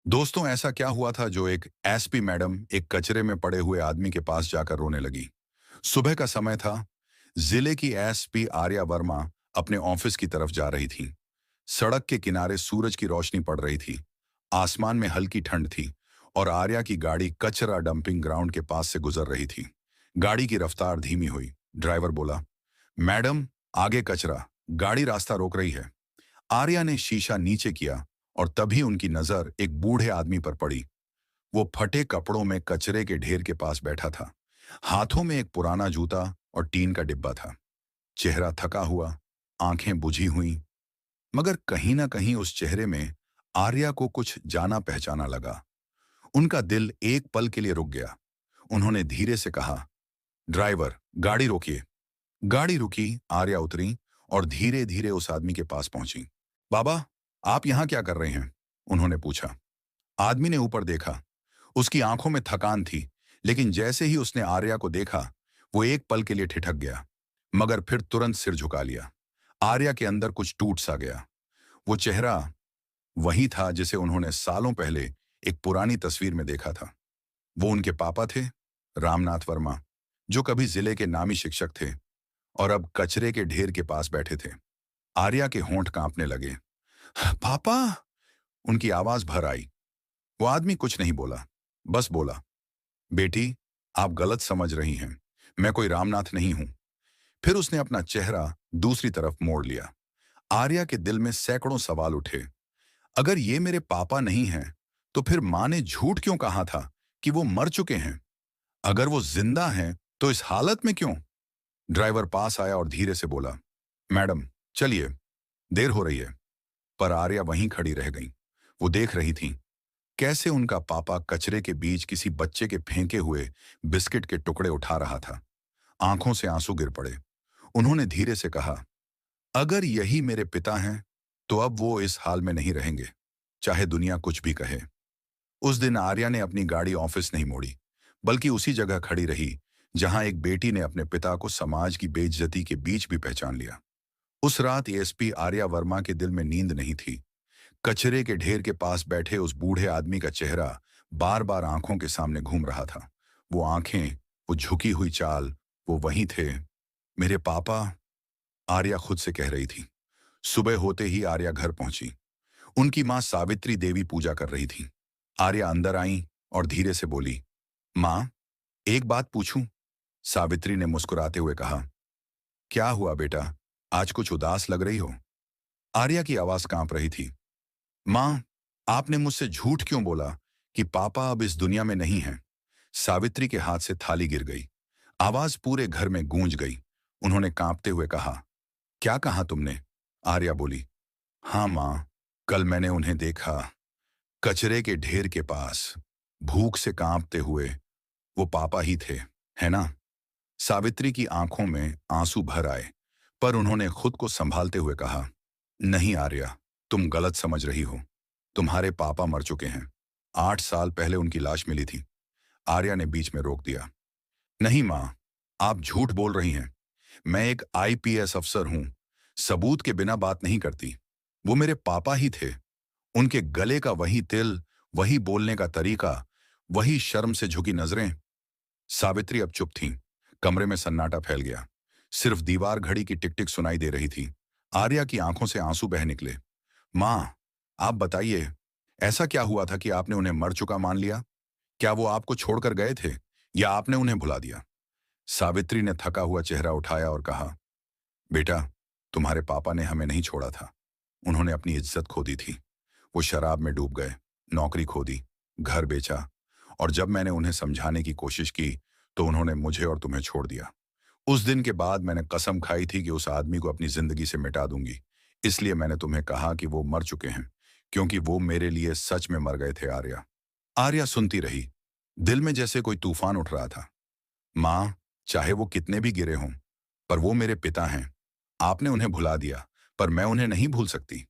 दोस्तों, ऐसा क्या हुआ था जो एक एसपी मैडम एक कचरे में पड़े हुए आदमी के पास जाकर रोने लगी। सुबह का समय था। जिले की एसपी आर्या वर्मा अपने ऑफिस की तरफ जा रही थी। सड़क के किनारे सूरज की रोशनी पड़ रही थी। आसमान में हल्की ठंड थी और आर्या की गाड़ी कचरा डंपिंग ग्राउंड के पास से गुजर रही थी। गाड़ी की रफ्तार धीमी हुई। ड्राइवर बोला, मैडम, आगे कचरा, गाड़ी रास्ता रोक रही है। आर्या ने शीशा नीचे किया और तभी उनकी नजर एक बूढ़े आदमी पर पड़ी। वो फटे कपड़ों में कचरे के ढेर के पास बैठा था। हाथों में एक पुराना जूता और टीन का डिब्बा था। चेहरा थका हुआ, आंखें बुझी हुई, मगर कहीं ना कहीं उस चेहरे में आर्या को कुछ जाना पहचाना लगा। उनका दिल एक पल के लिए रुक गया। उन्होंने धीरे से कहा, ड्राइवर, गाड़ी रोकिए। गाड़ी रुकी, आर्या उतरी और धीरे धीरे उस आदमी के पास पहुंची। बाबा, आप यहां क्या कर रहे हैं? उन्होंने पूछा। आदमी ने ऊपर देखा। उसकी आंखों में थकान थी, लेकिन जैसे ही उसने आर्या को देखा, वो एक पल के लिए ठिठक गया, मगर फिर तुरंत सिर झुका लिया। आर्या के अंदर कुछ टूट सा गया। वो चेहरा वही था जिसे उन्होंने सालों पहले एक पुरानी तस्वीर में देखा था। वो उनके पापा थे, रामनाथ वर्मा, जो कभी जिले के नामी शिक्षक थे और अब कचरे के ढेर के पास बैठे थे। आर्या के होंठ कांपने लगे। पापा! उनकी आवाज भर आई। वो आदमी कुछ नहीं बोला, बस बोला, बेटी, आप गलत समझ रही हैं। मैं कोई रामनाथ नहीं हूं। फिर उसने अपना चेहरा दूसरी तरफ मोड़ लिया। आर्या के दिल में सैकड़ों सवाल उठे। अगर ये मेरे पापा नहीं हैं, तो फिर माँ ने झूठ क्यों कहा था कि वो मर चुके हैं? अगर वो जिंदा हैं, तो इस हालत में क्यों? ड्राइवर पास आया और धीरे से बोला, मैडम, चलिए, देर हो रही है। पर आर्या वहीं खड़ी रह गई। वो देख रही थी कैसे उनका पापा कचरे के बीच किसी बच्चे के फेंके हुए बिस्किट के टुकड़े उठा रहा था। आंखों से आंसू गिर पड़े। उन्होंने धीरे से कहा, अगर यही मेरे पिता हैं, तो अब वो इस हाल में नहीं रहेंगे, चाहे दुनिया कुछ भी कहे। उस दिन आर्या ने अपनी गाड़ी ऑफिस नहीं मोड़ी, बल्कि उसी जगह खड़ी रही जहां एक बेटी ने अपने पिता को समाज की बेइज्जती के बीच भी पहचान लिया। उस रात एसपी आर्या वर्मा के दिल में नींद नहीं थी। कचरे के ढेर के पास बैठे उस बूढ़े आदमी का चेहरा बार बार आंखों के सामने घूम रहा था। वो आंखें, वो झुकी हुई चाल, वो वहीं थे। मेरे पापा, आर्या खुद से कह रही थी। सुबह होते ही आर्या घर पहुंची। उनकी मां सावित्री देवी पूजा कर रही थी। आर्या अंदर आई और धीरे से बोली, मां, एक बात पूछूं? सावित्री ने मुस्कुराते हुए कहा, क्या हुआ बेटा, आज कुछ उदास लग रही हो? आर्या की आवाज कांप रही थी। मां, आपने मुझसे झूठ क्यों बोला कि पापा अब इस दुनिया में नहीं हैं? सावित्री के हाथ से थाली गिर गई। आवाज पूरे घर में गूंज गई। उन्होंने कांपते हुए कहा, क्या कहा तुमने? आर्या बोली, हाँ मां, कल मैंने उन्हें देखा, कचरे के ढेर के पास, भूख से कांपते हुए। वो पापा ही थे, है ना? सावित्री की आंखों में आंसू भर आए, पर उन्होंने खुद को संभालते हुए कहा, नहीं आर्या, तुम गलत समझ रही हो। तुम्हारे पापा मर चुके हैं। 8 साल पहले उनकी लाश मिली थी। आर्या ने बीच में रोक दिया। नहीं मां, आप झूठ बोल रही हैं। मैं एक आईपीएस अफसर हूं। सबूत के बिना बात नहीं करती। वो मेरे पापा ही थे। उनके गले का वही तिल, वही बोलने का तरीका, वही शर्म से झुकी नजरें। सावित्री अब चुप थीं। कमरे में सन्नाटा फैल गया। सिर्फ दीवार घड़ी की टिक टिक सुनाई दे रही थी। आर्या की आंखों से आंसू बह निकले। मां, आप बताइए, ऐसा क्या हुआ था कि आपने उन्हें मर चुका मान लिया? क्या वो आपको छोड़कर गए थे या आपने उन्हें भुला दिया? सावित्री ने थका हुआ चेहरा उठाया और कहा, बेटा, तुम्हारे पापा ने हमें नहीं छोड़ा था। उन्होंने अपनी इज्जत खो दी थी। वो शराब में डूब गए, नौकरी खो दी, घर बेचा, और जब मैंने उन्हें समझाने की कोशिश की, तो उन्होंने मुझे और तुम्हें छोड़ दिया। उस दिन के बाद मैंने कसम खाई थी कि उस आदमी को अपनी जिंदगी से मिटा दूंगी। इसलिए मैंने तुम्हें कहा कि वो मर चुके हैं, क्योंकि वो मेरे लिए सच में मर गए थे आर्या। आर्या सुनती रही। दिल में जैसे कोई तूफान उठ रहा था। मां, चाहे वो कितने भी गिरे हों, पर वो मेरे पिता हैं। आपने उन्हें भुला दिया, पर मैं उन्हें नहीं भूल सकती।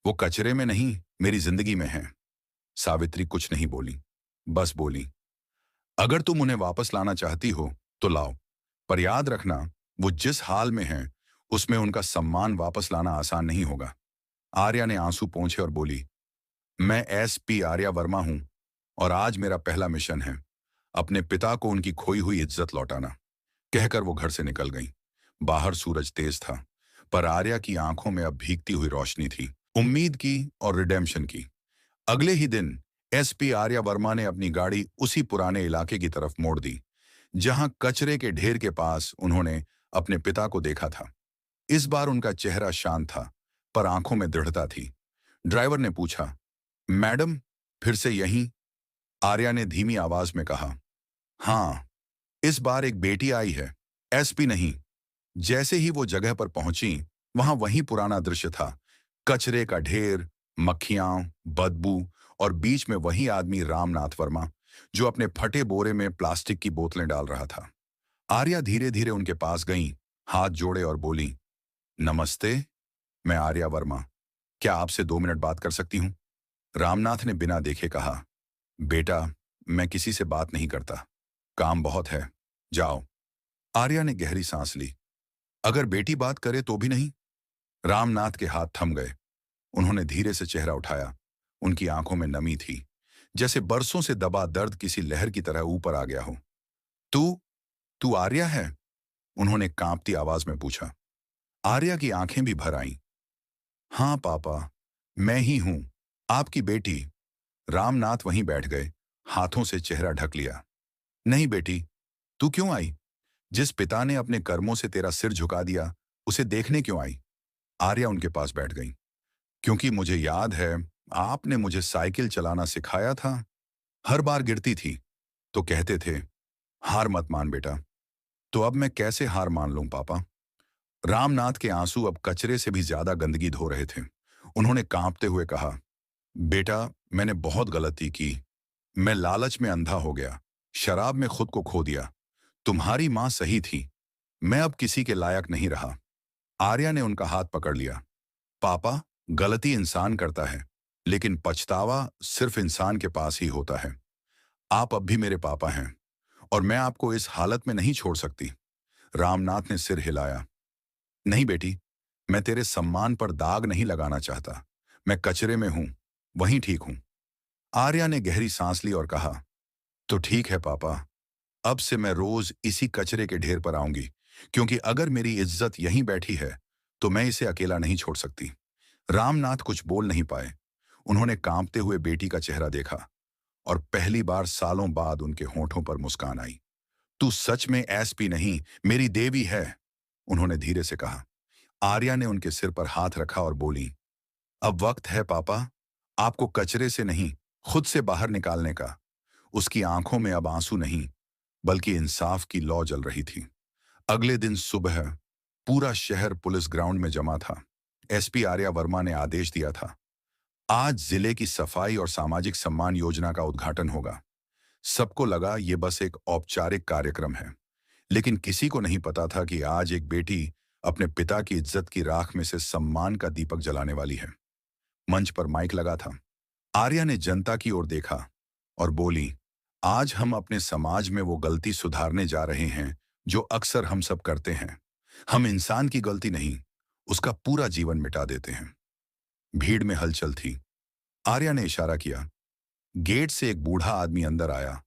वो कचरे में नहीं, मेरी जिंदगी में हैं। सावित्री कुछ नहीं बोली, बस बोली, अगर तुम उन्हें वापस लाना चाहती हो, तो लाओ, पर याद रखना, वो जिस हाल में हैं, उसमें उनका सम्मान वापस लाना आसान नहीं होगा। आर्या ने आंसू पोंछे और बोली, मैं एसपी आर्या वर्मा हूं और आज मेरा पहला मिशन है अपने पिता को उनकी खोई हुई इज्जत लौटाना। कहकर वो घर से निकल गईं। बाहर सूरज तेज था, पर आर्या की आंखों में अब भीगती हुई रोशनी थी, उम्मीद की और रिडेम्पशन की। अगले ही दिन एसपी आर्या वर्मा ने अपनी गाड़ी उसी पुराने इलाके की तरफ मोड़ दी जहां कचरे के ढेर के पास उन्होंने अपने पिता को देखा था। इस बार उनका चेहरा शांत था, पर आंखों में दृढ़ता थी। ड्राइवर ने पूछा, मैडम, फिर से यहीं? आर्या ने धीमी आवाज में कहा, हाँ, इस बार एक बेटी आई है, एसपी नहीं। जैसे ही वो जगह पर पहुंची, वहां वही पुराना दृश्य था। कचरे का ढेर, मक्खियां, बदबू और बीच में वही आदमी रामनाथ वर्मा जो अपने फटे बोरे में प्लास्टिक की बोतलें डाल रहा था। आर्या धीरे धीरे उनके पास गईं, हाथ जोड़े और बोली, नमस्ते, मैं आर्या वर्मा। क्या आपसे 2 मिनट बात कर सकती हूँ? रामनाथ ने बिना देखे कहा, बेटा, मैं किसी से बात नहीं करता, काम बहुत है, जाओ। आर्या ने गहरी सांस ली। अगर बेटी बात करे तो भी नहीं? रामनाथ के हाथ थम गए। उन्होंने धीरे से चेहरा उठाया। उनकी आंखों में नमी थी, जैसे बरसों से दबा दर्द किसी लहर की तरह ऊपर आ गया हो। तू तू आर्या है? उन्होंने कांपती आवाज में पूछा। आर्या की आंखें भी भर आईं। हाँ पापा, मैं ही हूं, आपकी बेटी। रामनाथ वहीं बैठ गए, हाथों से चेहरा ढक लिया। नहीं बेटी, तू क्यों आई? जिस पिता ने अपने कर्मों से तेरा सिर झुका दिया, उसे देखने क्यों आई? आर्या उनके पास बैठ गई। क्योंकि मुझे याद है, आपने मुझे साइकिल चलाना सिखाया था। हर बार गिरती थी तो कहते थे, हार मत मान बेटा। तो अब मैं कैसे हार मान लूं पापा? रामनाथ के आंसू अब कचरे से भी ज्यादा गंदगी धो रहे थे। उन्होंने कांपते हुए कहा, बेटा, मैंने बहुत गलती की। मैं लालच में अंधा हो गया, शराब में खुद को खो दिया। तुम्हारी मां सही थी, मैं अब किसी के लायक नहीं रहा। आर्या ने उनका हाथ पकड़ लिया। पापा, गलती इंसान करता है, लेकिन पछतावा सिर्फ इंसान के पास ही होता है। आप अब भी मेरे पापा हैं और मैं आपको इस हालत में नहीं छोड़ सकती। रामनाथ ने सिर हिलाया। नहीं बेटी, मैं तेरे सम्मान पर दाग नहीं लगाना चाहता। मैं कचरे में हूं, वहीं ठीक हूं। आर्या ने गहरी सांस ली और कहा, तो ठीक है पापा, अब से मैं रोज इसी कचरे के ढेर पर आऊंगी, क्योंकि अगर मेरी इज्जत यहीं बैठी है तो मैं इसे अकेला नहीं छोड़ सकती। रामनाथ कुछ बोल नहीं पाए। उन्होंने कांपते हुए बेटी का चेहरा देखा और पहली बार सालों बाद उनके होठों पर मुस्कान आई। तू सच में एसपी नहीं, मेरी देवी है, उन्होंने धीरे से कहा। आर्या ने उनके सिर पर हाथ रखा और बोली, अब वक्त है पापा, आपको कचरे से नहीं, खुद से बाहर निकालने का। उसकी आंखों में अब आंसू नहीं, बल्कि इंसाफ की लौ जल रही थी। अगले दिन सुबह पूरा शहर पुलिस ग्राउंड में जमा था। एसपी आर्या वर्मा ने आदेश दिया था, आज जिले की सफाई और सामाजिक सम्मान योजना का उद्घाटन होगा। सबको लगा ये बस एक औपचारिक कार्यक्रम है, लेकिन किसी को नहीं पता था कि आज एक बेटी अपने पिता की इज्जत की राख में से सम्मान का दीपक जलाने वाली है। मंच पर माइक लगा था। आर्या ने जनता की ओर देखा और बोली, आज हम अपने समाज में वो गलती सुधारने जा रहे हैं जो अक्सर हम सब करते हैं। हम इंसान की गलती नहीं, उसका पूरा जीवन मिटा देते हैं। भीड़ में हलचल थी। आर्या ने इशारा किया। गेट से एक बूढ़ा आदमी अंदर आया।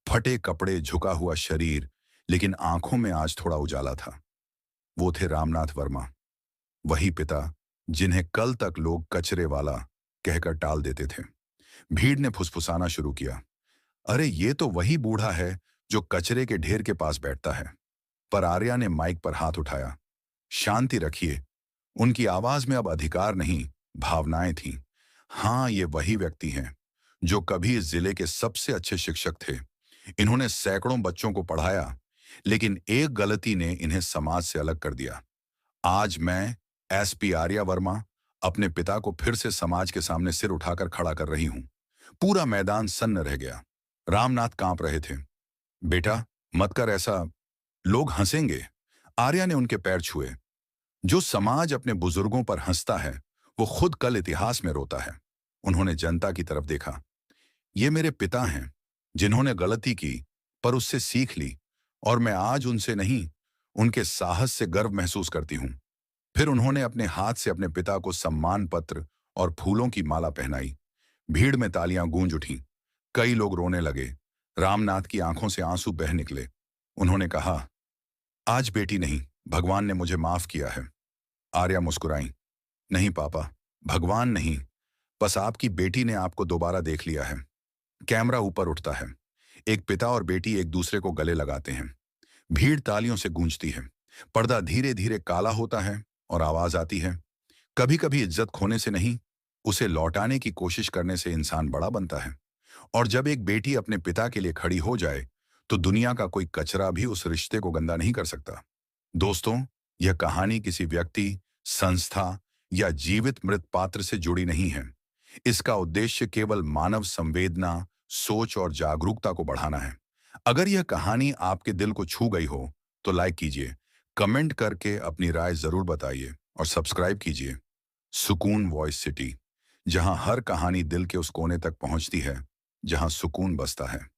फटे कपड़े, झुका हुआ शरीर, लेकिन आंखों में आज थोड़ा उजाला था। वो थे रामनाथ वर्मा, वही पिता जिन्हें कल तक लोग कचरे वाला कहकर टाल देते थे। भीड़ ने फुसफुसाना शुरू किया, अरे ये तो वही बूढ़ा है जो कचरे के ढेर के पास बैठता है। पर आर्या ने माइक पर हाथ उठाया। शांति रखिए। उनकी आवाज में अब अधिकार नहीं, भावनाएं थीं। हाँ, ये वही व्यक्ति हैं जो कभी इस जिले के सबसे अच्छे शिक्षक थे। इन्होंने सैकड़ों बच्चों को पढ़ाया, लेकिन एक गलती ने इन्हें समाज से अलग कर दिया। आज मैं, एसपी आर्या वर्मा, अपने पिता को फिर से समाज के सामने सिर उठाकर खड़ा कर रही हूं। पूरा मैदान सन्न रह गया। रामनाथ कांप रहे थे। बेटा, मत कर ऐसा, लोग हंसेंगे। आर्या ने उनके पैर छुए। जो समाज अपने बुजुर्गों पर हंसता है, वो खुद कल इतिहास में रोता है। उन्होंने जनता की तरफ देखा। ये मेरे पिता हैं, जिन्होंने गलती की पर उससे सीख ली, और मैं आज उनसे नहीं, उनके साहस से गर्व महसूस करती हूं। फिर उन्होंने अपने हाथ से अपने पिता को सम्मान पत्र और फूलों की माला पहनाई। भीड़ में तालियां गूंज उठीं। कई लोग रोने लगे। रामनाथ की आंखों से आंसू बह निकले। उन्होंने कहा, आज बेटी नहीं, भगवान ने मुझे माफ किया है। आर्या मुस्कुराई। नहीं पापा, भगवान नहीं, बस आपकी बेटी ने आपको दोबारा देख लिया है। कैमरा ऊपर उठता है। एक पिता और बेटी एक दूसरे को गले लगाते हैं। भीड़ तालियों से गूंजती है। पर्दा धीरे धीरे काला होता है और आवाज आती है, कभी कभी इज्जत खोने से नहीं, उसे लौटाने की कोशिश करने से इंसान बड़ा बनता है। और जब एक बेटी अपने पिता के लिए खड़ी हो जाए, तो दुनिया का कोई कचरा भी उस रिश्ते को गंदा नहीं कर सकता। दोस्तों, यह कहानी किसी व्यक्ति, संस्था या जीवित मृत पात्र से जुड़ी नहीं है। इसका उद्देश्य केवल मानव संवेदना, सोच और जागरूकता को बढ़ाना है। अगर यह कहानी आपके दिल को छू गई हो, तो लाइक कीजिए, कमेंट करके अपनी राय जरूर बताइए और सब्सक्राइब कीजिए। सुकून वॉइस सिटी, जहां हर कहानी दिल के उस कोने तक पहुंचती है, जहां सुकून बसता है।